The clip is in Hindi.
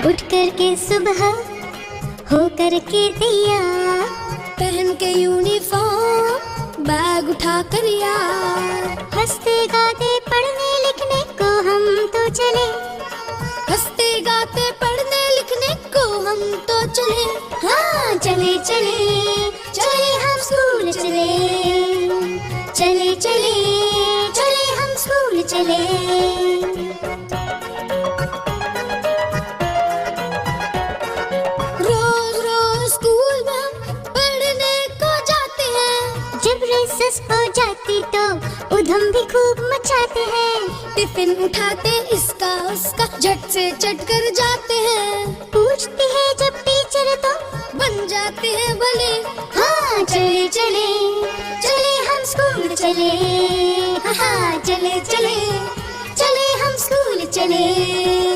उठ कर के सुबह हो कर के तैयार, पहन के यूनिफॉर्म बैग उठा कर यार, हंसते गाते पढ़ने लिखने को हम तो चले, हंसते गाते पढ़ने लिखने को हम तो चले। हाँ चले चले चले हम स्कूल चले, चले चले चले हम स्कूल चले। रोज रोज स्कूल में हम पढ़ने को जाते हैं, जब रेसेस हो जाती तो उधम भी खूब मचाते हैं, टिफिन उठाते इसका उसका झट से चट कर जाते हैं, पूछती है जब टीचर तो बन जाते हैं भले। हाँ चले चले चले हम स्कूल चले, हाँ चले चले चले हम स्कूल चले।